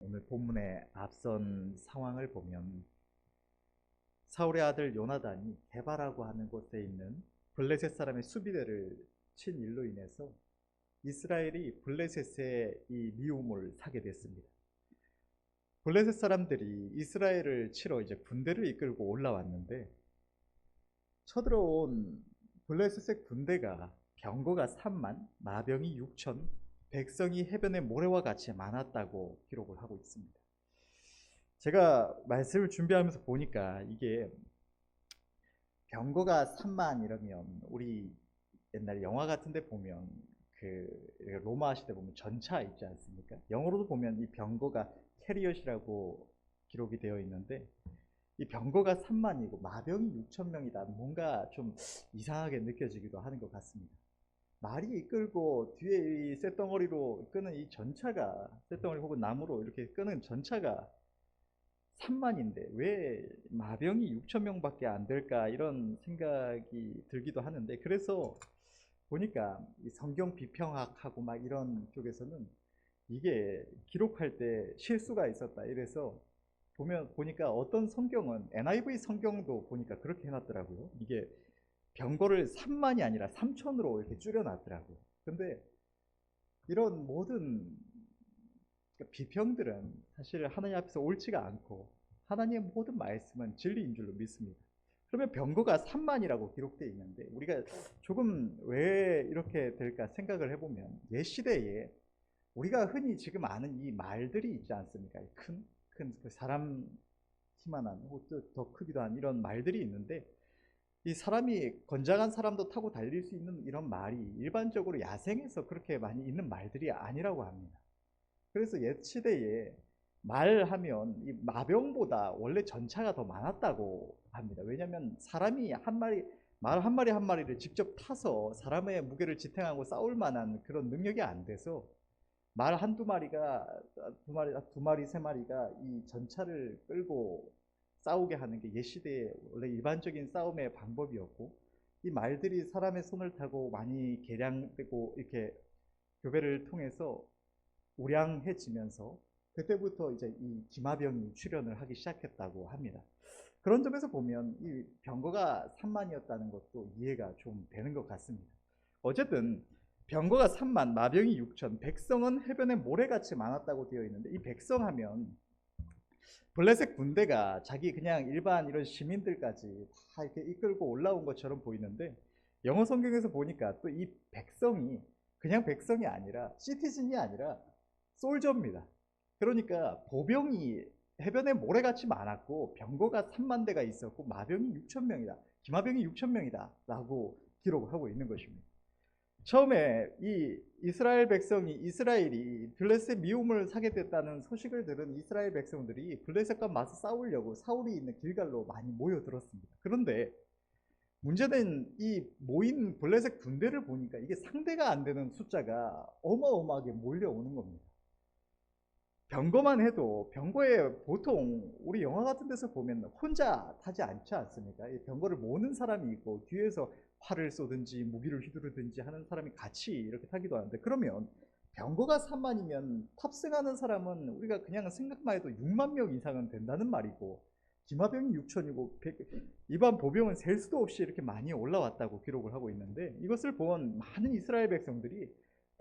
오늘 본문의 앞선 상황을 보면 사울의 아들 요나단이 게바라고 하는 곳에 있는 블레셋 사람의 수비대를 친 일로 인해서 이스라엘이 블레셋의 이 미움을 사게 됐습니다. 블레셋 사람들이 이스라엘을 치러 이제 군대를 이끌고 올라왔는데 쳐들어온 블레셋의 군대가 병거가 3만, 마병이 6천, 백성이 해변의 모래와 같이 많았다고 기록을 하고 있습니다. 제가 말씀을 준비하면서 보니까 이게 병거가 3만 이러면 우리 옛날 영화 같은 데 보면 그 로마 시대 보면 전차 있지 않습니까? 영어로도 보면 이 병거가 캐리엇이라고 기록이 되어 있는데 이 병거가 3만이고 마병이 6천 명이다. 뭔가 좀 이상하게 느껴지기도 하는 것 같습니다. 말이 이끌고 뒤에 이 쇳덩어리로 끄는 이 전차가 쇳덩어리 혹은 나무로 이렇게 끄는 전차가 3만인데 왜 마병이 6천 명밖에 안 될까 이런 생각이 들기도 하는데 그래서 보니까 이 성경 비평학하고 막 이런 쪽에서는 이게 기록할 때 실수가 있었다 이래서 보니까 어떤 성경은 NIV 성경도 보니까 그렇게 해놨더라고요. 이게 병거를 3만이 아니라 3천으로 이렇게 줄여놨더라고요. 근데 이런 모든 비평들은 사실 하나님 앞에서 옳지가 않고 하나님의 모든 말씀은 진리인 줄로 믿습니다. 그러면 병거가 3만이라고 기록되어 있는데 우리가 조금 왜 이렇게 될까 생각을 해보면 옛 시대에 우리가 흔히 지금 아는 이 말들이 있지 않습니까? 큰 사람 키만한 혹은 더 크기도 한 이런 말들이 있는데 이 사람이 건장한 사람도 타고 달릴 수 있는 이런 말이 일반적으로 야생에서 그렇게 많이 있는 말들이 아니라고 합니다. 그래서 옛 시대에 말하면 이 마병보다 원래 전차가 더 많았다고 합니다. 왜냐하면 사람이 한 마리 말 한 마리 한 마리를 직접 타서 사람의 무게를 지탱하고 싸울 만한 그런 능력이 안 돼서 말 한두 마리가 두 마리 세 마리가 이 전차를 끌고 싸우게 하는 게 옛 시대의 원래 일반적인 싸움의 방법이었고 이 말들이 사람의 손을 타고 많이 개량되고 이렇게 교배를 통해서 우량해지면서 그때부터 이제 이 기마병이 출현을 하기 시작했다고 합니다. 그런 점에서 보면 이 병거가 3만이었다는 것도 이해가 좀 되는 것 같습니다. 어쨌든 병거가 3만, 마병이 6천, 백성은 해변에 모래같이 많았다고 되어 있는데 이 백성하면 블레셋 군대가 자기 그냥 일반 이런 시민들까지 다 이렇게 이끌고 올라온 것처럼 보이는데 영어 성경에서 보니까 또 이 백성이 그냥 백성이 아니라 시티즌이 아니라 솔저입니다. 그러니까 보병이 해변에 모래같이 많았고 병거가 3만 대가 있었고 마병이 6천 명이다. 기마병이 6천 명이다 라고 기록을 하고 있는 것입니다. 처음에 이 이스라엘 백성이 이스라엘이 블레셋 미움을 사게 됐다는 소식을 들은 이스라엘 백성들이 블레셋과 맞서 싸우려고 사울이 있는 길갈로 많이 모여들었습니다. 그런데 문제는 이 모인 블레셋 군대를 보니까 이게 상대가 안 되는 숫자가 어마어마하게 몰려오는 겁니다. 병거만 해도 병거에 보통 우리 영화 같은 데서 보면 혼자 타지 않지 않습니까? 이 병거를 모는 사람이 있고 뒤에서 활을 쏘든지 무기를 휘두르든지 하는 사람이 같이 이렇게 타기도 하는데 그러면 병거가 3만이면 탑승하는 사람은 우리가 그냥 생각만 해도 6만 명 이상은 된다는 말이고 기마병이 6천이고 일반 보병은 셀 수도 없이 이렇게 많이 올라왔다고 기록을 하고 있는데 이것을 본 많은 이스라엘 백성들이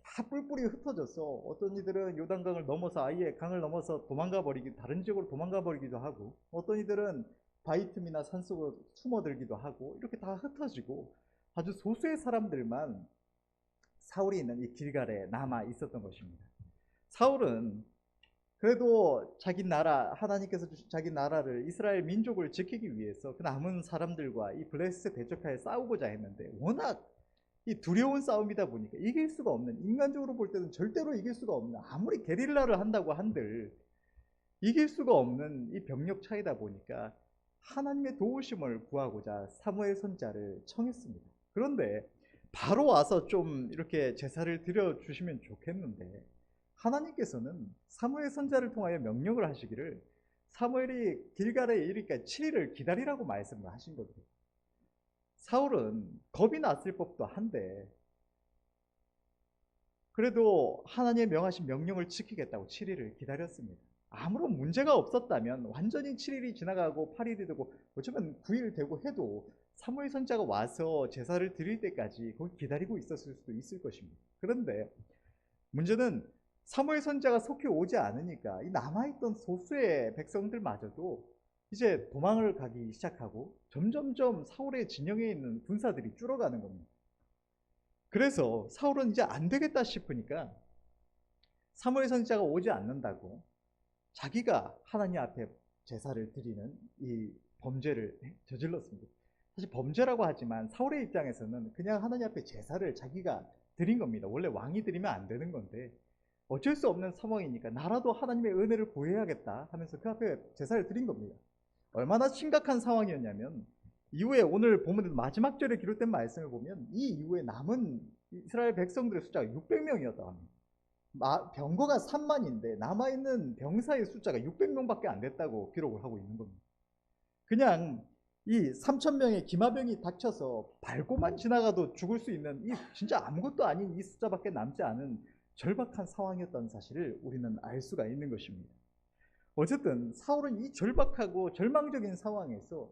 다 뿔뿔이 흩어져서 어떤 이들은 요단강을 넘어서 아예 강을 넘어서 다른 지역으로 도망가 버리기도 하고 어떤 이들은 바위 틈이나 산속으로 숨어들기도 하고 이렇게 다 흩어지고 아주 소수의 사람들만 사울이 있는 이 길갈에 남아 있었던 것입니다. 사울은 그래도 자기 나라 하나님께서 주신 자기 나라를 이스라엘 민족을 지키기 위해서 그 남은 사람들과 이 블레셋 대적하에 싸우고자 했는데 워낙 이 두려운 싸움이다 보니까 이길 수가 없는 인간적으로 볼 때는 절대로 이길 수가 없는 아무리 게릴라를 한다고 한들 이길 수가 없는 이 병력 차이다 보니까 하나님의 도우심을 구하고자 사무엘 선자를 청했습니다. 그런데 바로 와서 좀 이렇게 제사를 드려 주시면 좋겠는데 하나님께서는 사무엘 선자를 통하여 명령을 하시기를 사무엘이 길갈에 이르니까 7일을 기다리라고 말씀을 하신 거죠. 사울은 겁이 났을 법도 한데 그래도 하나님의 명하신 명령을 지키겠다고 7일을 기다렸습니다. 아무런 문제가 없었다면 완전히 7일이 지나가고 8일이 되고 어쩌면 9일 되고 해도 사무엘 선지자가 와서 제사를 드릴 때까지 거기 기다리고 있었을 수도 있을 것입니다. 그런데 문제는 사무엘 선지자가 속히 오지 않으니까 이 남아있던 소수의 백성들마저도 이제 도망을 가기 시작하고 점점점 사울의 진영에 있는 군사들이 줄어가는 겁니다. 그래서 사울은 이제 안 되겠다 싶으니까 사무엘 선지자가 오지 않는다고 자기가 하나님 앞에 제사를 드리는 이 범죄를 저질렀습니다. 사실 범죄라고 하지만 사울의 입장에서는 그냥 하나님 앞에 제사를 자기가 드린 겁니다. 원래 왕이 드리면 안 되는 건데 어쩔 수 없는 상황이니까 나라도 하나님의 은혜를 구해야겠다 하면서 그 앞에 제사를 드린 겁니다. 얼마나 심각한 상황이었냐면 이후에 오늘 본문 마지막 절에 기록된 말씀을 보면 이 이후에 남은 이스라엘 백성들의 숫자가 600명이었다고 합니다. 병거가 3만인데 남아있는 병사의 숫자가 600명밖에 안 됐다고 기록을 하고 있는 겁니다. 그냥 이 3,000명의 기마병이 닥쳐서 밟고만 지나가도 죽을 수 있는 이 진짜 아무것도 아닌 이 숫자밖에 남지 않은 절박한 상황이었다는 사실을 우리는 알 수가 있는 것입니다. 어쨌든 사울은 이 절박하고 절망적인 상황에서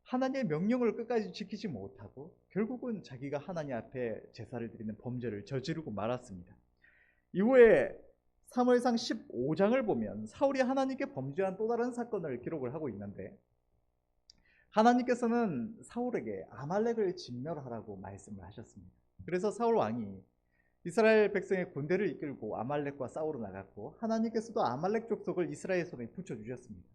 하나님의 명령을 끝까지 지키지 못하고 결국은 자기가 하나님 앞에 제사를 드리는 범죄를 저지르고 말았습니다. 이후에 사무엘상 15장을 보면 사울이 하나님께 범죄한 또 다른 사건을 기록을 하고 있는데 하나님께서는 사울에게 아말렉을 진멸하라고 말씀을 하셨습니다. 그래서 사울 왕이 이스라엘 백성의 군대를 이끌고 아말렉과 싸우러 나갔고 하나님께서도 아말렉 족속을 이스라엘 손에 붙여주셨습니다.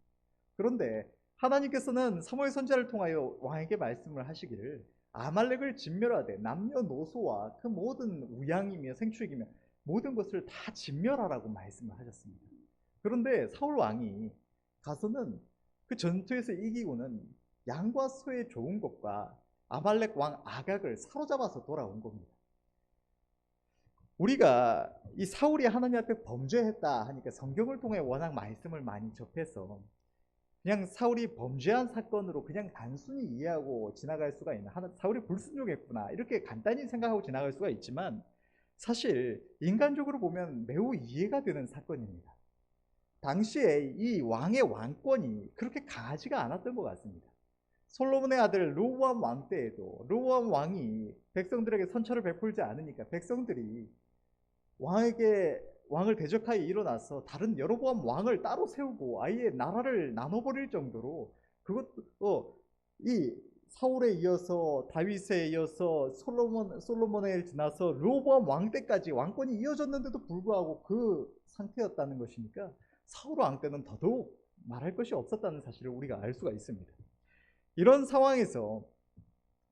그런데 하나님께서는 사무엘 선지자를 통하여 왕에게 말씀을 하시기를 아말렉을 진멸하되 남녀노소와 그 모든 우양이며 생축이며 모든 것을 다 진멸하라고 말씀을 하셨습니다. 그런데 사울 왕이 가서는 그 전투에서 이기고는 양과 소의 좋은 것과 아말렉 왕 아각을 사로잡아서 돌아온 겁니다. 우리가 이 사울이 하나님 앞에 범죄했다 하니까 성경을 통해 워낙 말씀을 많이 접해서 그냥 사울이 범죄한 사건으로 그냥 단순히 이해하고 지나갈 수가 있는, 사울이 불순종했구나 이렇게 간단히 생각하고 지나갈 수가 있지만 사실 인간적으로 보면 매우 이해가 되는 사건입니다. 당시에 이 왕의 왕권이 그렇게 강하지가 않았던 것 같습니다. 솔로몬의 아들 르호보암 왕 때에도 르호보암 왕이 백성들에게 선처를 베풀지 않으니까 백성들이 왕을 대적하여 일어나서 다른 여로보암 왕을 따로 세우고 아예 나라를 나눠버릴 정도로 그것도 이 사울에 이어서 다윗에 이어서 솔로몬에 지나서 르호보암 왕 때까지 왕권이 이어졌는데도 불구하고 그 상태였다는 것이니까 사울 왕 때는 더더욱 말할 것이 없었다는 사실을 우리가 알 수가 있습니다. 이런 상황에서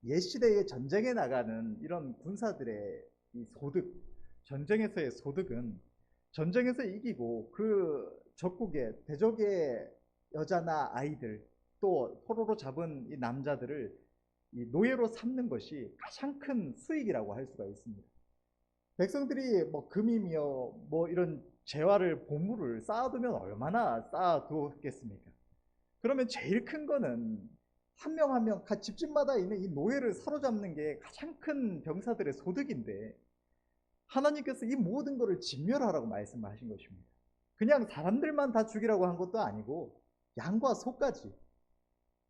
옛 시대에 전쟁에 나가는 이런 군사들의 이 소득, 전쟁에서의 소득은 전쟁에서 이기고 그 적국의 대적의 여자나 아이들 또 포로로 잡은 이 남자들을 이 노예로 삼는 것이 가장 큰 수익이라고 할 수가 있습니다. 백성들이 뭐 금이며 뭐 이런 재화를 보물을 쌓아두면 얼마나 쌓아두었겠습니까? 그러면 제일 큰 거는 한 명 한 명 각 집집마다 있는 이 노예를 사로잡는 게 가장 큰 병사들의 소득인데 하나님께서 이 모든 것을 진멸하라고 말씀하신 것입니다. 그냥 사람들만 다 죽이라고 한 것도 아니고 양과 소까지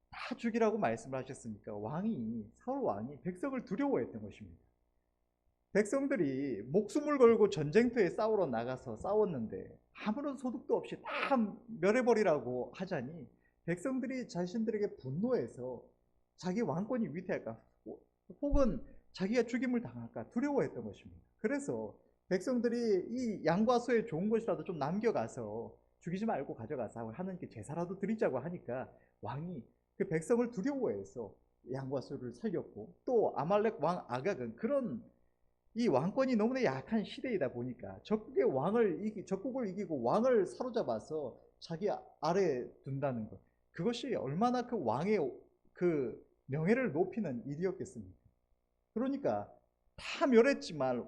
다 죽이라고 말씀을 하셨으니까 사울 왕이 백성을 두려워했던 것입니다. 백성들이 목숨을 걸고 전쟁터에 싸우러 나가서 싸웠는데 아무런 소득도 없이 다 멸해버리라고 하자니 백성들이 자신들에게 분노해서 자기 왕권이 위태할까 혹은 자기가 죽임을 당할까 두려워했던 것입니다. 그래서 백성들이 이 양과 소의 좋은 것이라도 좀 남겨가서 죽이지 말고 가져가서 하나님께 제사라도 드리자고 하니까 왕이 그 백성을 두려워해서 양과 소를 살렸고 또 아말렉 왕 아각은 그런 이 왕권이 너무나 약한 시대이다 보니까 적국을 이기고 왕을 사로잡아서 자기 아래에 둔다는 것, 그것이 얼마나 그 왕의 그 명예를 높이는 일이었겠습니까? 그러니까 다 멸했지만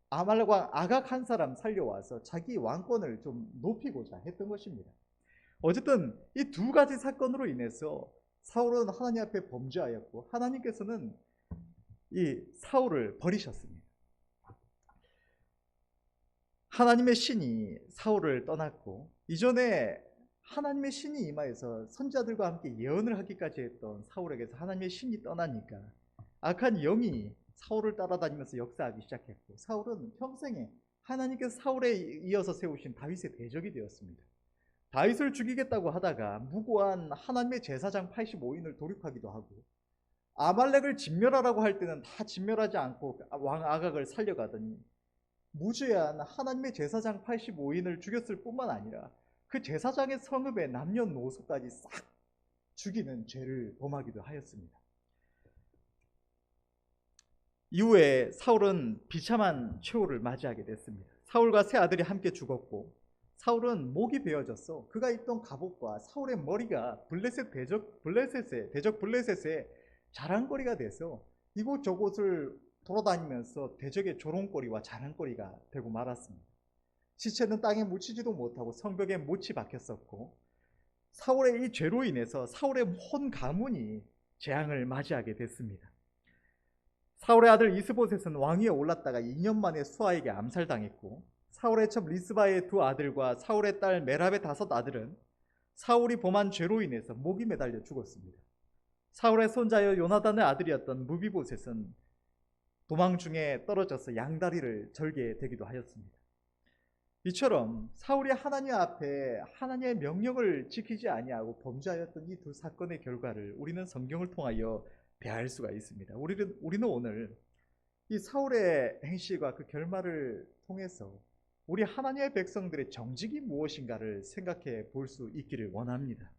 아말렉 왕 아각 한 사람 살려와서 자기 왕권을 좀 높이고자 했던 것입니다. 어쨌든 이 두 가지 사건으로 인해서 사울은 하나님 앞에 범죄하였고 하나님께서는 이 사울을 버리셨습니다. 하나님의 신이 사울을 떠났고 이전에 하나님의 신이 임하여서 선지자들과 함께 예언을 하기까지 했던 사울에게서 하나님의 신이 떠나니까 악한 영이 사울을 따라다니면서 역사하기 시작했고, 사울은 평생에 하나님께서 사울에 이어서 세우신 다윗의 대적이 되었습니다. 다윗을 죽이겠다고 하다가 무고한 하나님의 제사장 85인을 돌육하기도 하고, 아말렉을 진멸하라고 할 때는 다 진멸하지 않고 왕 아각을 살려가더니 무죄한 하나님의 제사장 85인을 죽였을 뿐만 아니라 그 제사장의 성읍의 남녀노소까지 싹 죽이는 죄를 범하기도 하였습니다. 이후에 사울은 비참한 최후를 맞이하게 됐습니다. 사울과 세 아들이 함께 죽었고, 사울은 목이 베어졌어. 그가 입던 갑옷과 사울의 머리가 대적 블레셋의 자랑거리가 돼서 이곳저곳을 돌아다니면서 대적의 조롱거리와 자랑거리가 되고 말았습니다. 시체는 땅에 묻히지도 못하고 성벽에 못이 박혔었고, 사울의 이 죄로 인해서 사울의 온 가문이 재앙을 맞이하게 됐습니다. 사울의 아들 이스보셋은 왕위에 올랐다가 2년 만에 수아에게 암살당했고, 사울의 첩 리스바의 두 아들과 사울의 딸 메랍의 5 아들은 사울이 범한 죄로 인해서 목이 매달려 죽었습니다. 사울의 손자여 요나단의 아들이었던 무비보셋은 도망 중에 떨어져서 양다리를 절게 되기도 하였습니다. 이처럼 사울이 하나님 앞에 하나님의 명령을 지키지 아니하고 범죄하였던 이 두 사건의 결과를 우리는 성경을 통하여 배울 수가 있습니다. 우리는 오늘 이 사울의 행실과 그 결말을 통해서 우리 하나님의 백성들의 정직이 무엇인가를 생각해 볼 수 있기를 원합니다.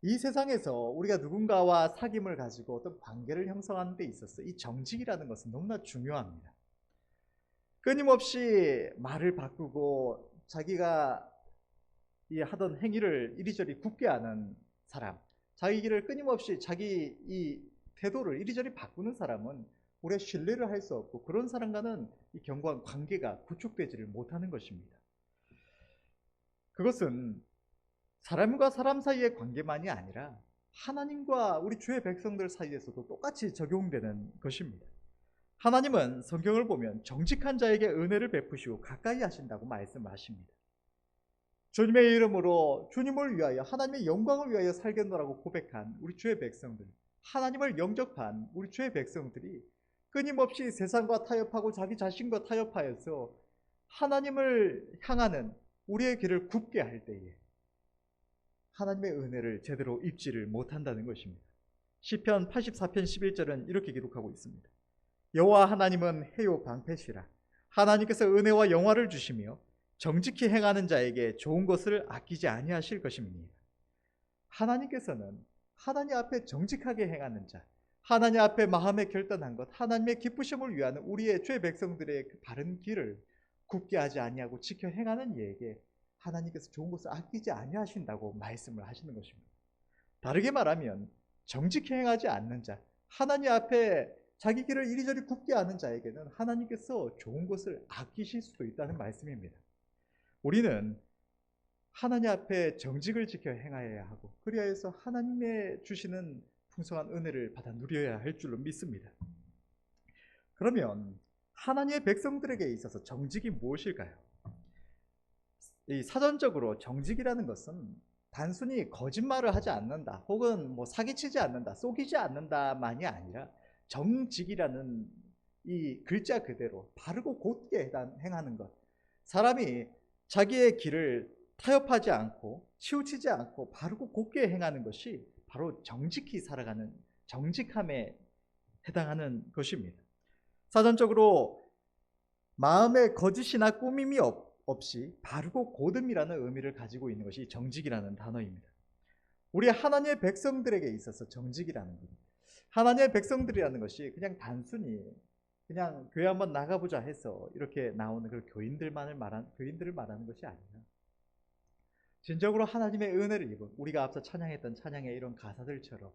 이 세상에서 우리가 누군가와 사귐을 가지고 어떤 관계를 형성하는 데 있어서 이 정직이라는 것은 너무나 중요합니다. 끊임없이 말을 바꾸고 자기가 하던 행위를 이리저리 굽게 하는 사람, 자기 길을 끊임없이 자기 이 태도를 이리저리 바꾸는 사람은 우리가 신뢰를 할 수 없고, 그런 사람과는 이 견고한 관계가 구축되지를 못하는 것입니다. 그것은 사람과 사람 사이의 관계만이 아니라 하나님과 우리 주의 백성들 사이에서도 똑같이 적용되는 것입니다. 하나님은 성경을 보면 정직한 자에게 은혜를 베푸시고 가까이 하신다고 말씀하십니다. 주님의 이름으로 주님을 위하여 하나님의 영광을 위하여 살겠노라고 고백한 우리 주의 백성들, 하나님을 영접한 우리 주의 백성들이 끊임없이 세상과 타협하고 자기 자신과 타협하여서 하나님을 향하는 우리의 길을 굽게 할 때에 하나님의 은혜를 제대로 입지를 못한다는 것입니다. 시편 84편 11절은 이렇게 기록하고 있습니다. 여호와 하나님은 해요 방패시라. 하나님께서 은혜와 영화를 주시며 정직히 행하는 자에게 좋은 것을 아끼지 아니하실 것입니다. 하나님께서는 하나님 앞에 정직하게 행하는 자, 하나님 앞에 마음에 결단한 것, 하나님의 기쁘심을 위하는 우리의 죄 백성들의 그 바른 길을 굽게 하지 아니하고 지켜 행하는 이에게 하나님께서 좋은 것을 아끼지 아니하신다고 말씀을 하시는 것입니다. 다르게 말하면 정직히 행하지 않는 자, 하나님 앞에 자기 길을 이리저리 굽게 하는 자에게는 하나님께서 좋은 것을 아끼실 수도 있다는 말씀입니다. 우리는 하나님 앞에 정직을 지켜 행하여야 하고, 그리하여서 하나님의 주시는 풍성한 은혜를 받아 누려야 할 줄로 믿습니다. 그러면 하나님의 백성들에게 있어서 정직이 무엇일까요? 이 사전적으로 정직이라는 것은 단순히 거짓말을 하지 않는다, 혹은 사기치지 않는다, 속이지 않는다만이 아니라 정직이라는 이 글자 그대로 바르고 곧게 행하는 것, 사람이 자기의 길을 타협하지 않고 치우치지 않고 바르고 곧게 행하는 것이 바로 정직히 살아가는 정직함에 해당하는 것입니다. 사전적으로 마음에 거짓이나 꾸밈이 없이 바르고 곧음이라는 의미를 가지고 있는 것이 정직이라는 단어입니다. 우리 하나님의 백성들에게 있어서 정직이라는 것, 하나님의 백성들이라는 것이 그냥 단순히 그냥 교회 한번 나가보자 해서 이렇게 나오는 그 교인들을 말하는 것이 아니라 진정으로 하나님의 은혜를 입은, 우리가 앞서 찬양했던 찬양의 이런 가사들처럼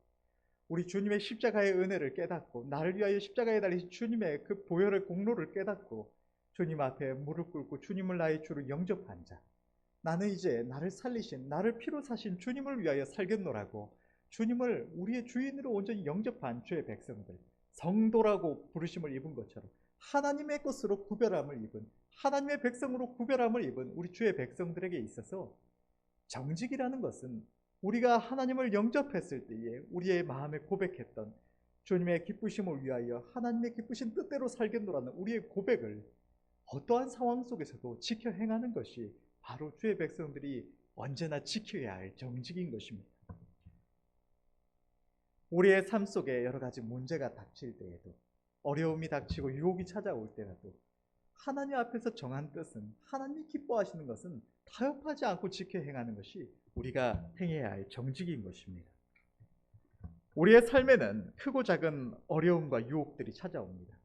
우리 주님의 십자가의 은혜를 깨닫고 나를 위하여 십자가에 달리신 주님의 그 보혈의 공로를 깨닫고 주님 앞에 무릎 꿇고 주님을 나의 주로 영접한 자, 나는 이제 나를 살리신, 나를 피로 사신 주님을 위하여 살겠노라고 주님을 우리의 주인으로 온전히 영접한 주의 백성들, 성도라고 부르심을 입은 것처럼 하나님의 것으로 구별함을 입은, 하나님의 백성으로 구별함을 입은 우리 주의 백성들에게 있어서 정직이라는 것은 우리가 하나님을 영접했을 때에 우리의 마음에 고백했던 주님의 기쁘심을 위하여 하나님의 기쁘신 뜻대로 살겠노라는 우리의 고백을 어떠한 상황 속에서도 지켜 행하는 것이 바로 주의 백성들이 언제나 지켜야 할 정직인 것입니다. 우리의 삶 속에 여러 가지 문제가 닥칠 때에도, 어려움이 닥치고 유혹이 찾아올 때라도 하나님 앞에서 정한 뜻은, 하나님이 기뻐하시는 것은 타협하지 않고 지켜 행하는 것이 우리가 행해야 할 정직인 것입니다. 우리의 삶에는 크고 작은 어려움과 유혹들이 찾아옵니다.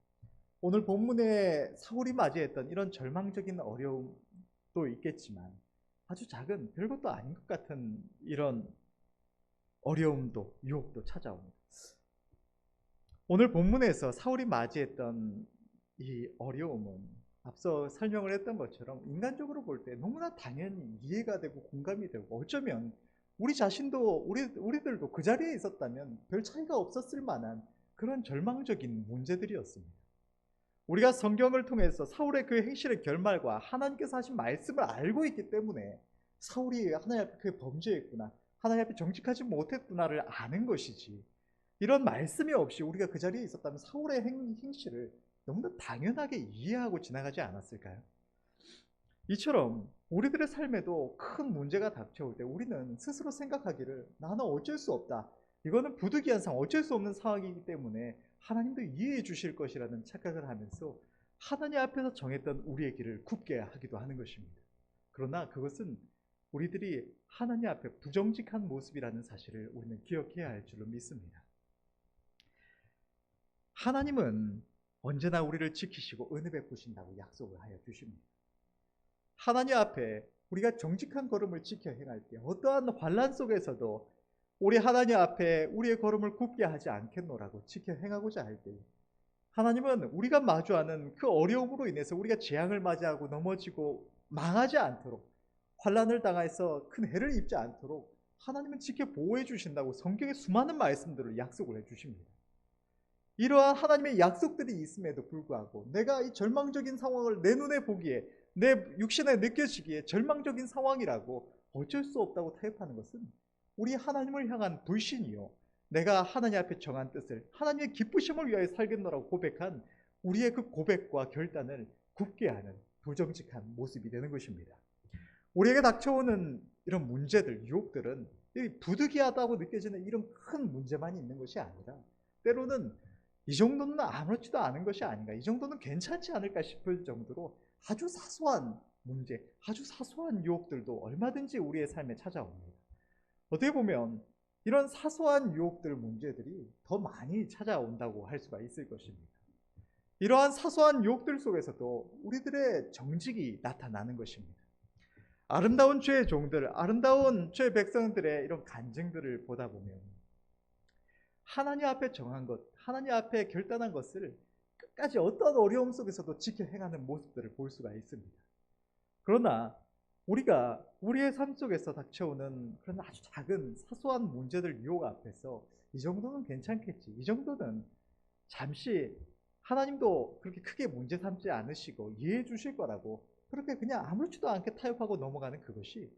오늘 본문에 사울이 맞이했던 이런 절망적인 어려움도 있겠지만 아주 작은 별것도 아닌 것 같은 이런 어려움도 유혹도 찾아옵니다. 오늘 본문에서 사울이 맞이했던 이 어려움은 앞서 설명을 했던 것처럼 인간적으로 볼 때 너무나 당연히 이해가 되고 공감이 되고, 어쩌면 우리 자신도 우리들도 그 자리에 있었다면 별 차이가 없었을 만한 그런 절망적인 문제들이었습니다. 우리가 성경을 통해서 사울의 그 행실의 결말과 하나님께서 하신 말씀을 알고 있기 때문에 사울이 하나님 앞에 그 범죄했구나, 하나님 앞에 정직하지 못했구나를 아는 것이지, 이런 말씀이 없이 우리가 그 자리에 있었다면 사울의 행실을 너무나 당연하게 이해하고 지나가지 않았을까요? 이처럼 우리들의 삶에도 큰 문제가 닥쳐올 때 우리는 스스로 생각하기를 나는 어쩔 수 없다, 이거는 부득이한 상황, 어쩔 수 없는 상황이기 때문에 하나님도 이해해 주실 것이라는 착각을 하면서 하나님 앞에서 정했던 우리의 길을 굽게 하기도 하는 것입니다. 그러나 그것은 우리들이 하나님 앞에 부정직한 모습이라는 사실을 우리는 기억해야 할 줄로 믿습니다. 하나님은 언제나 우리를 지키시고 은혜 베푸신다고 약속을 하여 주십니다. 하나님 앞에 우리가 정직한 걸음을 지켜 행할 때 어떠한 환난 속에서도 우리 하나님 앞에 우리의 걸음을 굽게 하지 않겠노라고 지켜 행하고자 할 때, 하나님은 우리가 마주하는 그 어려움으로 인해서 우리가 재앙을 맞이하고 넘어지고 망하지 않도록, 환난을 당해서 큰 해를 입지 않도록 하나님은 지켜 보호해 주신다고 성경의 수많은 말씀들을 약속을 해 주십니다. 이러한 하나님의 약속들이 있음에도 불구하고 내가 이 절망적인 상황을 내 눈에 보기에, 내 육신에 느껴지기에 절망적인 상황이라고 어쩔 수 없다고 타협하는 것은 우리 하나님을 향한 불신이요, 내가 하나님 앞에 정한 뜻을, 하나님의 기쁘심을 위하여 살겠노라고 고백한 우리의 그 고백과 결단을 굽게 하는 부정직한 모습이 되는 것입니다. 우리에게 닥쳐오는 이런 문제들, 유혹들은 부득이하다고 느껴지는 이런 큰 문제만 있는 것이 아니라 때로는 이 정도는 아무렇지도 않은 것이 아닌가, 이 정도는 괜찮지 않을까 싶을 정도로 아주 사소한 문제, 아주 사소한 유혹들도 얼마든지 우리의 삶에 찾아옵니다. 어떻게 보면 이런 사소한 유혹들, 문제들이 더 많이 찾아온다고 할 수가 있을 것입니다. 이러한 사소한 유혹들 속에서도 우리들의 정직이 나타나는 것입니다. 아름다운 주의 종들, 아름다운 주의 백성들의 이런 간증들을 보다 보면 하나님 앞에 정한 것, 하나님 앞에 결단한 것을 끝까지 어떤 어려움 속에서도 지켜 행하는 모습들을 볼 수가 있습니다. 그러나 우리가 우리의 삶 속에서 닥쳐오는 그런 아주 작은 사소한 문제들, 유혹 앞에서 이 정도는 괜찮겠지, 이 정도는 잠시 하나님도 그렇게 크게 문제 삼지 않으시고 이해해 주실 거라고 그렇게 그냥 아무렇지도 않게 타협하고 넘어가는 그것이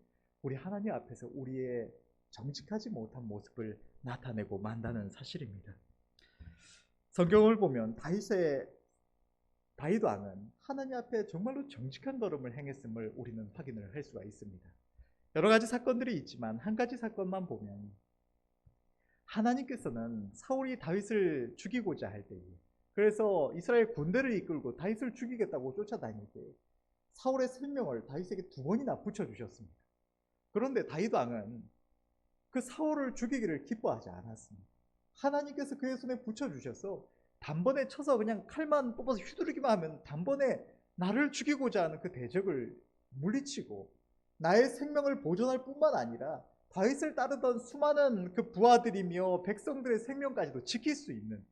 우리 하나님 앞에서 우리의 정직하지 못한 모습을 나타내고 만다는 사실입니다. 성경을 보면 다윗 왕은 하나님 앞에 정말로 정직한 걸음을 행했음을 우리는 확인을 할 수가 있습니다. 여러 가지 사건들이 있지만 한 가지 사건만 보면, 하나님께서는 사울이 다윗을 죽이고자 할 때, 그래서 이스라엘 군대를 이끌고 다윗을 죽이겠다고 쫓아다닐 때 사울의 생명을 다윗에게 2번이나 붙여주셨습니다. 그런데 다윗 왕은 그 사울을 죽이기를 기뻐하지 않았습니다. 하나님께서 그의 손에 붙여주셔서 단번에 쳐서 그냥 칼만 뽑아서 휘두르기만 하면 단번에 나를 죽이고자 하는 그 대적을 물리치고 나의 생명을 보존할 뿐만 아니라 다윗을 따르던 수많은 그 부하들이며 백성들의 생명까지도 지킬 수 있는,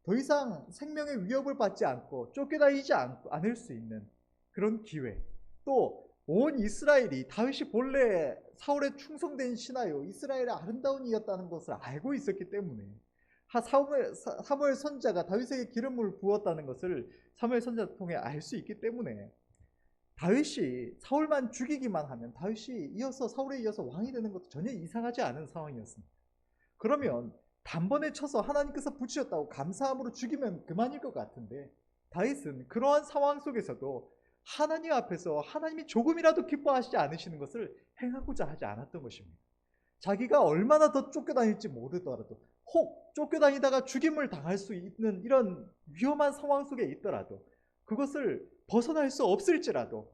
더 이상 생명의 위협을 받지 않고 쫓겨다니지 않을 수 있는 그런 기회, 또 온 이스라엘이 다윗이 본래 사울의 충성된 신하요 이스라엘의 아름다운 이였다는 것을 알고 있었기 때문에 사무엘 선지자가 다윗에게 기름을 부었다는 것을 사무엘 선지자를 통해 알 수 있기 때문에 다윗이 사울만 죽이기만 하면 다윗이 사울에 이어서 왕이 되는 것도 전혀 이상하지 않은 상황이었습니다. 그러면 단번에 쳐서 하나님께서 붙이셨다고 감사함으로 죽이면 그만일 것 같은데, 다윗은 그러한 상황 속에서도 하나님 앞에서 하나님이 조금이라도 기뻐하시지 않으시는 것을 행하고자 하지 않았던 것입니다. 자기가 얼마나 더 쫓겨다닐지 모르더라도, 혹 쫓겨다니다가 죽임을 당할 수 있는 이런 위험한 상황 속에 있더라도, 그것을 벗어날 수 없을지라도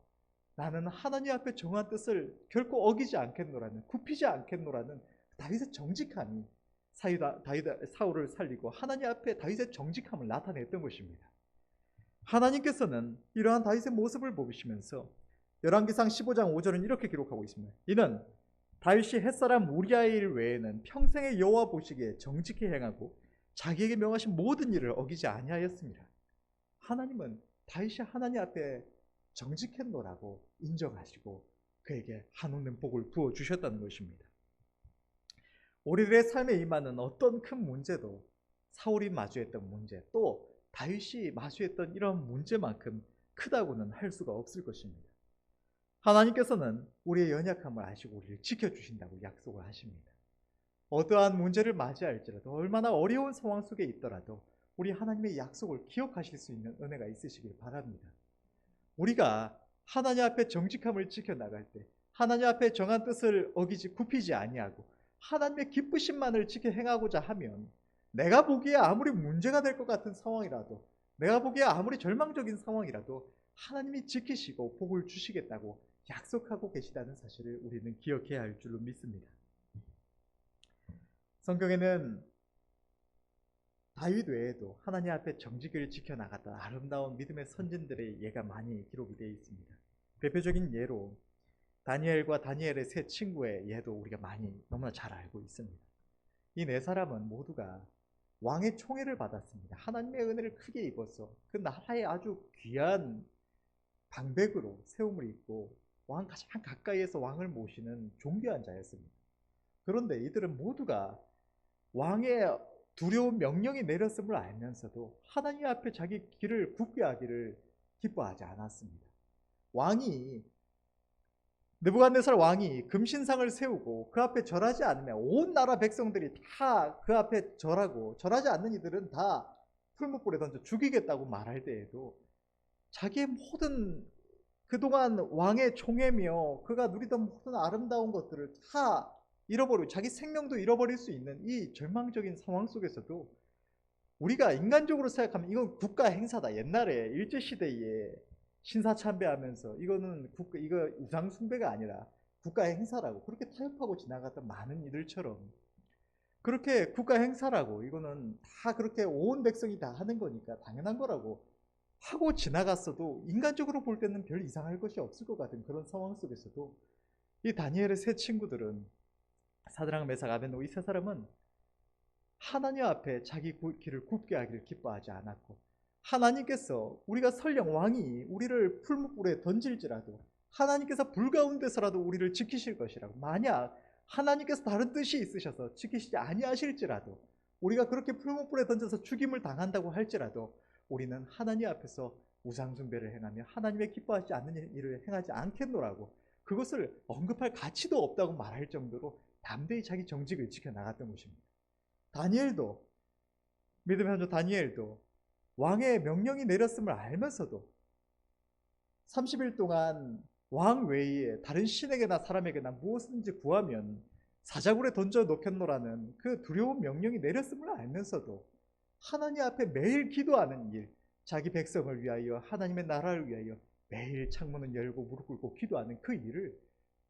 나는 하나님 앞에 정한 뜻을 결코 어기지 않겠노라는, 굽히지 않겠노라는 다윗의 정직함이 사울을 살리고 하나님 앞에 다윗의 정직함을 나타냈던 것입니다. 하나님께서는 이러한 다윗의 모습을 보시면서 열왕기상 15장 5절은 이렇게 기록하고 있습니다. 이는 다윗이 햇사람 우리아의 일 외에는 평생의 여호와 보시기에 정직히 행하고 자기에게 명하신 모든 일을 어기지 아니하였습니다. 하나님은 다윗이 하나님 앞에 정직했노라고 인정하시고 그에게 한없는 복을 부어주셨다는 것입니다. 우리들의 삶에 임하는 어떤 큰 문제도 사울이 마주했던 문제, 또 다윗이 마주했던 이런 문제만큼 크다고는 할 수가 없을 것입니다. 하나님께서는 우리의 연약함을 아시고 우리를 지켜주신다고 약속을 하십니다. 어떠한 문제를 맞이할지라도, 얼마나 어려운 상황 속에 있더라도 우리 하나님의 약속을 기억하실 수 있는 은혜가 있으시길 바랍니다. 우리가 하나님 앞에 정직함을 지켜나갈 때, 하나님 앞에 정한 뜻을 어기지 굽히지 아니하고 하나님의 기쁘심만을 지켜 행하고자 하면, 내가 보기에 아무리 문제가 될 것 같은 상황이라도, 내가 보기에 아무리 절망적인 상황이라도 하나님이 지키시고 복을 주시겠다고 약속하고 계시다는 사실을 우리는 기억해야 할 줄로 믿습니다. 성경에는 다윗 외에도 하나님 앞에 정직을 지켜나갔던 아름다운 믿음의 선진들의 예가 많이 기록이 되어 있습니다. 대표적인 예로 다니엘과 다니엘의 세 친구의 예도 우리가 많이 너무나 잘 알고 있습니다. 이 네 사람은 모두가 왕의 총애를 받았습니다. 하나님의 은혜를 크게 입어서 그 나라의 아주 귀한 방백으로 세움을 입고 왕 가장 가까이에서 왕을 모시는 존귀한 자였습니다. 그런데 이들은 모두가 왕의 두려운 명령이 내렸음을 알면서도 하나님 앞에 자기 길을 굽게 하기를 기뻐하지 않았습니다. 느부갓네살 왕이 금신상을 세우고 그 앞에 절하지 않으면 온 나라 백성들이 다 그 앞에 절하고, 절하지 않는 이들은 다 풀무불에 던져 죽이겠다고 말할 때에도 자기의 모든 그동안 왕의 총애며 그가 누리던 모든 아름다운 것들을 다 잃어버리고 자기 생명도 잃어버릴 수 있는 이 절망적인 상황 속에서도, 우리가 인간적으로 생각하면 이건 국가 행사다, 옛날에 일제시대에 신사참배하면서 이거 우상 숭배가 아니라 국가 행사라고 그렇게 타협하고 지나갔던 많은 이들처럼, 그렇게 국가 행사라고 이거는 다 그렇게 온 백성이 다 하는 거니까 당연한 거라고 하고 지나갔어도 인간적으로 볼 때는 별 이상할 것이 없을 것 같은 그런 상황 속에서도 이 다니엘의 세 친구들은, 사드락 메삭 아벳네고 이 세 사람은 하나님 앞에 자기 길을 굽게 하기를 기뻐하지 않았고, 하나님께서 우리가 설령 왕이 우리를 풀무불에 던질지라도 하나님께서 불 가운데서라도 우리를 지키실 것이라고, 만약 하나님께서 다른 뜻이 있으셔서 지키시지 아니하실지라도, 우리가 그렇게 풀무불에 던져서 죽임을 당한다고 할지라도 우리는 하나님 앞에서 우상숭배를 행하며 하나님의 기뻐하지 않는 일을 행하지 않겠노라고, 그것을 언급할 가치도 없다고 말할 정도로 담대히 자기 정직을 지켜나갔던 것입니다. 믿음의 현조 다니엘도 왕의 명령이 내렸음을 알면서도 30일 동안 왕 외에 다른 신에게나 사람에게나 무엇인지 구하면 사자굴에 던져 놓겠노라는 그 두려운 명령이 내렸음을 알면서도 하나님 앞에 매일 기도하는 일, 자기 백성을 위하여, 하나님의 나라를 위하여 매일 창문을 열고 무릎 꿇고 기도하는 그 일을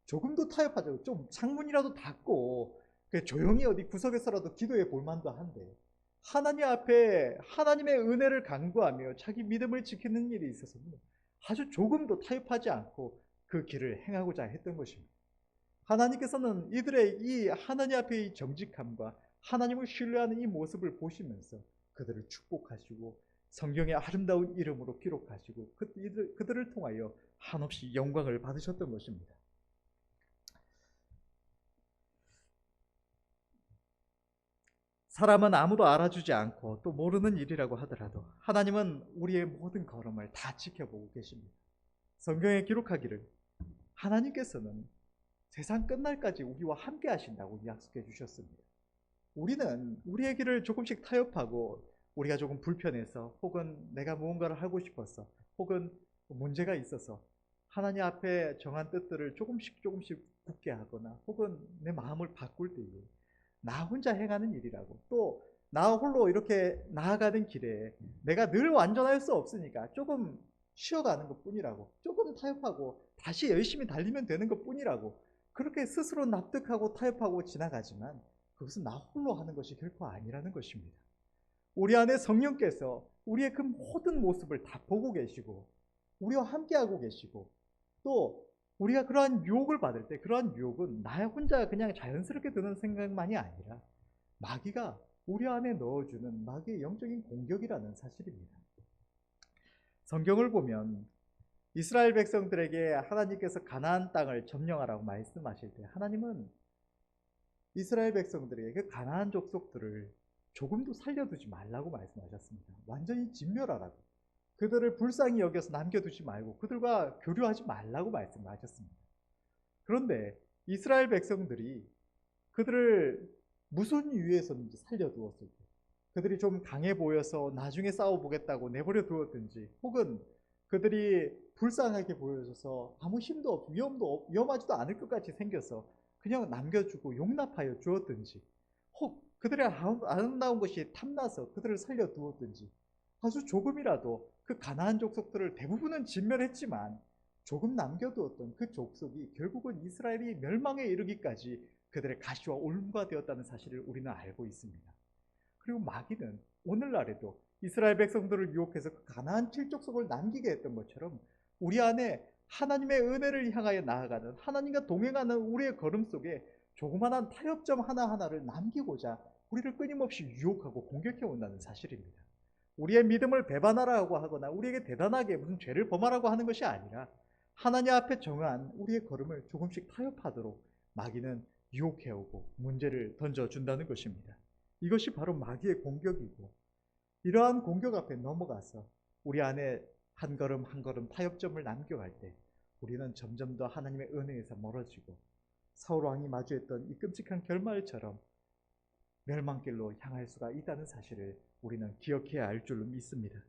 조금도 타협하지 않고, 좀 창문이라도 닫고 조용히 어디 구석에서라도 기도해 볼 만도 한데, 하나님 앞에 하나님의 은혜를 간구하며 자기 믿음을 지키는 일이 있어서는 아주 조금도 타협하지 않고 그 길을 행하고자 했던 것입니다. 하나님께서는 이들의 이 하나님 앞의 이 정직함과 하나님을 신뢰하는 이 모습을 보시면서 그들을 축복하시고 성경의 아름다운 이름으로 기록하시고 그들을 통하여 한없이 영광을 받으셨던 것입니다. 사람은 아무도 알아주지 않고 또 모르는 일이라고 하더라도 하나님은 우리의 모든 걸음을 다 지켜보고 계십니다. 성경에 기록하기를 하나님께서는 세상 끝날까지 우리와 함께 하신다고 약속해 주셨습니다. 우리는 우리의 길을 조금씩 타협하고 우리가 조금 불편해서 혹은 내가 무언가를 하고 싶어서 혹은 문제가 있어서 하나님 앞에 정한 뜻들을 조금씩 굳게 하거나 혹은 내 마음을 바꿀 때에 나 혼자 행하는 일이라고, 또 나 홀로 이렇게 나아가는 길에 내가 늘 완전할 수 없으니까 조금 쉬어가는 것 뿐이라고, 조금 타협하고 다시 열심히 달리면 되는 것 뿐이라고 그렇게 스스로 납득하고 타협하고 지나가지만 그것은 나 홀로 하는 것이 결코 아니라는 것입니다. 우리 안에 성령께서 우리의 그 모든 모습을 다 보고 계시고 우리와 함께하고 계시고, 또 우리가 그러한 유혹을 받을 때 그러한 유혹은 나 혼자 그냥 자연스럽게 드는 생각만이 아니라 마귀가 우리 안에 넣어주는 마귀의 영적인 공격이라는 사실입니다. 성경을 보면 이스라엘 백성들에게 하나님께서 가나안 땅을 점령하라고 말씀하실 때 하나님은 이스라엘 백성들에게 그 가나안 족속들을 조금도 살려두지 말라고 말씀하셨습니다. 완전히 진멸하라고, 그들을 불쌍히 여겨서 남겨두지 말고 그들과 교류하지 말라고 말씀하셨습니다. 그런데 이스라엘 백성들이 그들을 무슨 이유에서든지 살려두었을 때, 그들이 좀 강해 보여서 나중에 싸워보겠다고 내버려 두었든지, 혹은 그들이 불쌍하게 보여져서 아무 힘도 없고 위험하지도 않을 것 같이 생겨서 그냥 남겨주고 용납하여 주었든지, 혹 그들의 아름다운 것이 탐나서 그들을 살려두었든지, 아주 조금이라도 그 가나안 족속들을 대부분은 진멸했지만 조금 남겨두었던 그 족속이 결국은 이스라엘이 멸망에 이르기까지 그들의 가시와 올무가 되었다는 사실을 우리는 알고 있습니다. 그리고 마귀는 오늘날에도 이스라엘 백성들을 유혹해서 그 가나안 7족속을 남기게 했던 것처럼 우리 안에 하나님의 은혜를 향하여 나아가는, 하나님과 동행하는 우리의 걸음 속에 조그마한 타협점 하나하나를 남기고자 우리를 끊임없이 유혹하고 공격해 온다는 사실입니다. 우리의 믿음을 배반하라고 하거나 우리에게 대단하게 무슨 죄를 범하라고 하는 것이 아니라 하나님 앞에 정한 우리의 걸음을 조금씩 타협하도록 마귀는 유혹해오고 문제를 던져준다는 것입니다. 이것이 바로 마귀의 공격이고, 이러한 공격 앞에 넘어가서 우리 안에 한 걸음 한 걸음 타협점을 남겨갈 때 우리는 점점 더 하나님의 은혜에서 멀어지고 사울 왕이 마주했던 이 끔찍한 결말처럼 멸망길로 향할 수가 있다는 사실을 우리는 기억해야 할 줄로 믿습니다.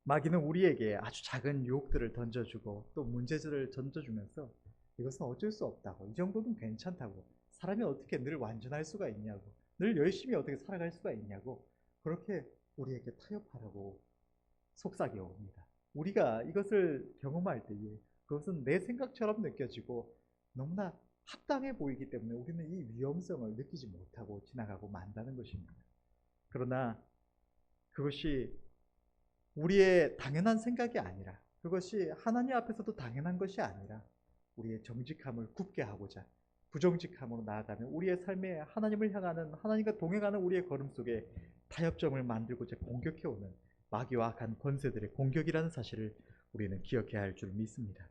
마귀는 우리에게 아주 작은 유혹들을 던져주고 또 문제들을 던져주면서 이것은 어쩔 수 없다고, 이 정도는 괜찮다고, 사람이 어떻게 늘 완전할 수가 있냐고, 늘 열심히 어떻게 살아갈 수가 있냐고 그렇게 우리에게 타협하라고 속삭여 옵니다. 우리가 이것을 경험할 때에 그것은 내 생각처럼 느껴지고 너무나 합당해 보이기 때문에 우리는 이 위험성을 느끼지 못하고 지나가고 만다는 것입니다. 그러나 그것이 우리의 당연한 생각이 아니라, 그것이 하나님 앞에서도 당연한 것이 아니라 우리의 정직함을 굽게 하고자 부정직함으로 나아가는 우리의 삶에 하나님을 향하는, 하나님과 동행하는 우리의 걸음 속에 타협점을 만들고자 공격해오는 마귀와 악한 권세들의 공격이라는 사실을 우리는 기억해야 할 줄 믿습니다.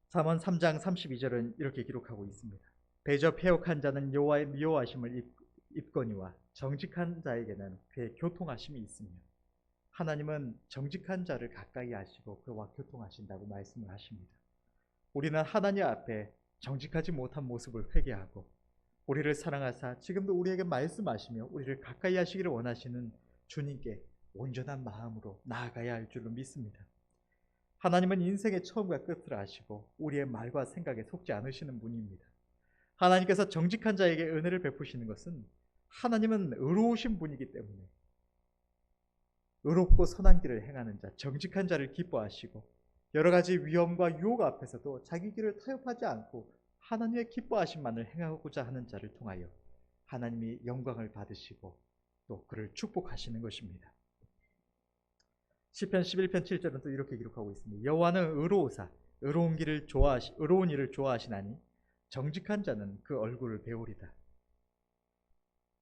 잠언 3장 32절은 이렇게 기록하고 있습니다. 대접해옥한 자는 여호와의 미워하심을 입거니와 정직한 자에게는 그의 교통하심이 있으며, 하나님은 정직한 자를 가까이 하시고 그와 교통하신다고 말씀을 하십니다. 우리는 하나님 앞에 정직하지 못한 모습을 회개하고 우리를 사랑하사 지금도 우리에게 말씀하시며 우리를 가까이 하시기를 원하시는 주님께 온전한 마음으로 나아가야 할 줄로 믿습니다. 하나님은 인생의 처음과 끝을 아시고 우리의 말과 생각에 속지 않으시는 분입니다. 하나님께서 정직한 자에게 은혜를 베푸시는 것은 하나님은 의로우신 분이기 때문에 의롭고 선한 길을 행하는 자, 정직한 자를 기뻐하시고 여러 가지 위험과 유혹 앞에서도 자기 길을 타협하지 않고 하나님의 기뻐하심만을 행하고자 하는 자를 통하여 하나님이 영광을 받으시고 또 그를 축복하시는 것입니다. 시편 11편 7절은 또 이렇게 기록하고 있습니다. 여호와는 의로우사 의로운 일을 좋아하시나니 정직한 자는 그 얼굴을 배우리다.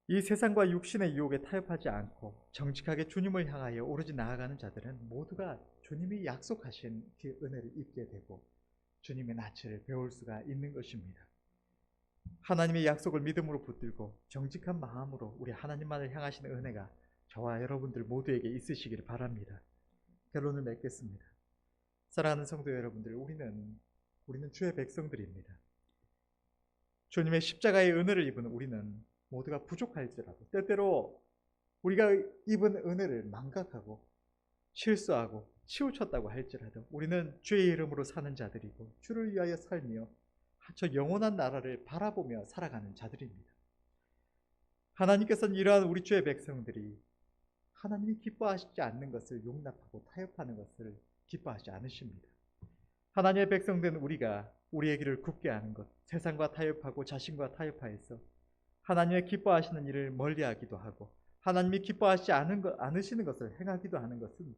이 세상과 육신의 유혹에 타협하지 않고 정직하게 주님을 향하여 오로지 나아가는 자들은 모두가 주님이 약속하신 그 은혜를 입게 되고 주님의 낯을 배울 수가 있는 것입니다. 하나님의 약속을 믿음으로 붙들고 정직한 마음으로 우리 하나님만을 향하시는 은혜가 저와 여러분들 모두에게 있으시기를 바랍니다. 결론을 맺겠습니다. 사랑하는 성도 여러분들, 우리는 주의 백성들입니다. 주님의 십자가의 은혜를 입은 우리는 모두가 부족할지라도, 때때로 우리가 입은 은혜를 망각하고 실수하고 치우쳤다고 할지라도 우리는 주의 이름으로 사는 자들이고 주를 위하여 살며 저 영원한 나라를 바라보며 살아가는 자들입니다. 하나님께서는 이러한 우리 주의 백성들이 하나님이 기뻐하시지 않는 것을 용납하고 타협하는 것을 기뻐하지 않으십니다. 하나님의 백성된 우리가 우리의 길을 굽게 하는 것, 세상과 타협하고 자신과 타협하여서 하나님의 기뻐하시는 일을 멀리하기도 하고 하나님이 기뻐하시지 않으시는 것을 행하기도 하는 것은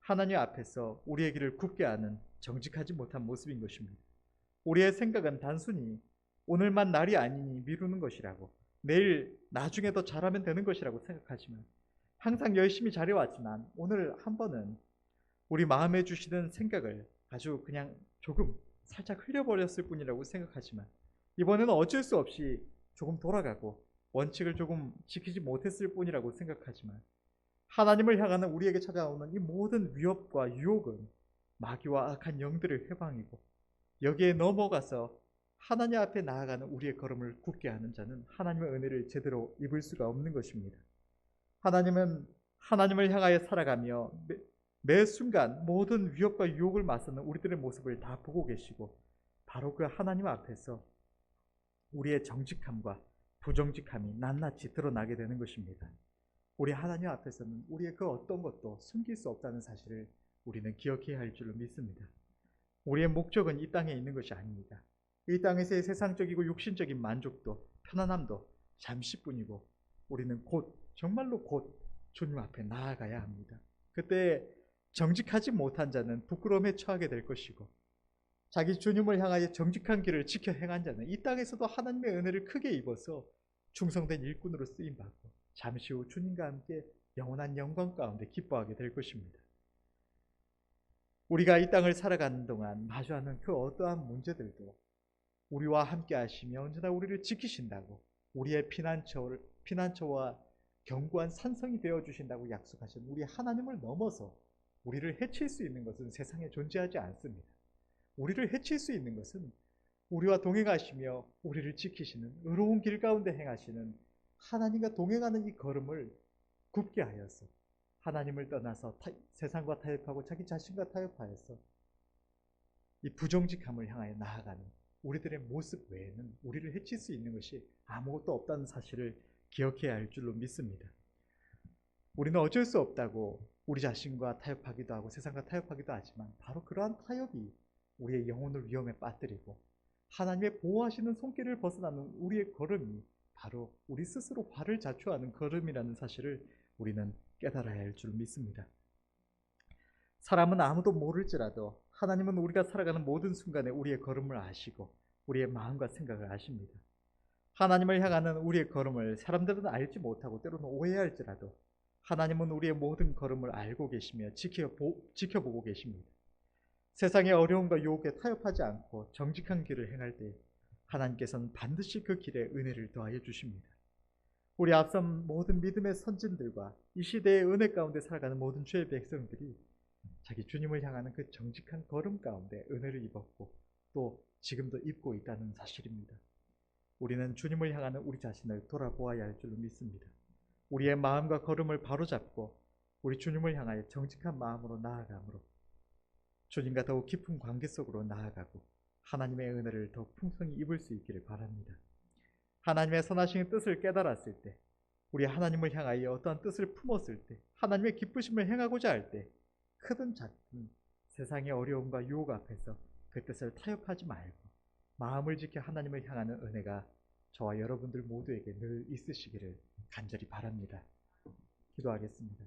하나님 앞에서 우리의 길을 굽게 하는 정직하지 못한 모습인 것입니다. 우리의 생각은 단순히 오늘만 날이 아니니 미루는 것이라고, 내일 나중에 더 잘하면 되는 것이라고 생각하지만, 항상 열심히 잘해왔지만 오늘 한 번은 우리 마음에 주시는 생각을 아주 그냥 조금 살짝 흘려버렸을 뿐이라고 생각하지만, 이번에는 어쩔 수 없이 조금 돌아가고 원칙을 조금 지키지 못했을 뿐이라고 생각하지만, 하나님을 향하는 우리에게 찾아오는 이 모든 위협과 유혹은 마귀와 악한 영들의 회방이고, 여기에 넘어가서 하나님 앞에 나아가는 우리의 걸음을 굳게 하는 자는 하나님의 은혜를 제대로 입을 수가 없는 것입니다. 하나님은 하나님을 향하여 살아가며 매 순간 모든 위협과 유혹을 맞서는 우리들의 모습을 다 보고 계시고, 바로 그 하나님 앞에서 우리의 정직함과 부정직함이 낱낱이 드러나게 되는 것입니다. 우리 하나님 앞에서는 우리의 그 어떤 것도 숨길 수 없다는 사실을 우리는 기억해야 할 줄로 믿습니다. 우리의 목적은 이 땅에 있는 것이 아닙니다. 이 땅에서의 세상적이고 육신적인 만족도, 편안함도 잠시뿐이고, 우리는 정말로 곧 주님 앞에 나아가야 합니다. 그때 정직하지 못한 자는 부끄러움에 처하게 될 것이고, 자기 주님을 향하여 정직한 길을 지켜 행한 자는 이 땅에서도 하나님의 은혜를 크게 입어서 충성된 일꾼으로 쓰임받고 잠시 후 주님과 함께 영원한 영광 가운데 기뻐하게 될 것입니다. 우리가 이 땅을 살아가는 동안 마주하는 그 어떠한 문제들도 우리와 함께 하시며 언제나 우리를 지키신다고, 우리의 피난처와 견고한 산성이 되어주신다고 약속하신 우리 하나님을 넘어서 우리를 해칠 수 있는 것은 세상에 존재하지 않습니다. 우리를 해칠 수 있는 것은 우리와 동행하시며 우리를 지키시는 의로운 길 가운데 행하시는 하나님과 동행하는 이 걸음을 굽게 하여서 하나님을 떠나서 세상과 타협하고 자기 자신과 타협하여서 이 부정직함을 향하여 나아가는 우리들의 모습 외에는 우리를 해칠 수 있는 것이 아무것도 없다는 사실을 기억해야 할 줄로 믿습니다. 우리는 어쩔 수 없다고 우리 자신과 타협하기도 하고 세상과 타협하기도 하지만, 바로 그러한 타협이 우리의 영혼을 위험에 빠뜨리고 하나님의 보호하시는 손길을 벗어나는 우리의 걸음이 바로 우리 스스로 화를 자초하는 걸음이라는 사실을 우리는 깨달아야 할 줄 믿습니다. 사람은 아무도 모를지라도 하나님은 우리가 살아가는 모든 순간에 우리의 걸음을 아시고 우리의 마음과 생각을 아십니다. 하나님을 향하는 우리의 걸음을 사람들은 알지 못하고 때로는 오해할지라도 하나님은 우리의 모든 걸음을 알고 계시며 지켜보고 계십니다. 세상의 어려움과 유혹에 타협하지 않고 정직한 길을 행할 때 하나님께서는 반드시 그 길에 은혜를 더하여 주십니다. 우리 앞선 모든 믿음의 선진들과 이 시대의 은혜 가운데 살아가는 모든 주의 백성들이 자기 주님을 향하는 그 정직한 걸음 가운데 은혜를 입었고 또 지금도 입고 있다는 사실입니다. 우리는 주님을 향하는 우리 자신을 돌아보아야 할 줄로 믿습니다. 우리의 마음과 걸음을 바로잡고 우리 주님을 향하여 정직한 마음으로 나아가므로 주님과 더욱 깊은 관계 속으로 나아가고 하나님의 은혜를 더 풍성히 입을 수 있기를 바랍니다. 하나님의 선하신 뜻을 깨달았을 때, 우리 하나님을 향하여 어떠한 뜻을 품었을 때, 하나님의 기쁘심을 행하고자 할 때 크든 작든 세상의 어려움과 유혹 앞에서 그 뜻을 타협하지 말고 마음을 지켜 하나님을 향하는 은혜가 저와 여러분들 모두에게 늘 있으시기를 간절히 바랍니다. 기도하겠습니다.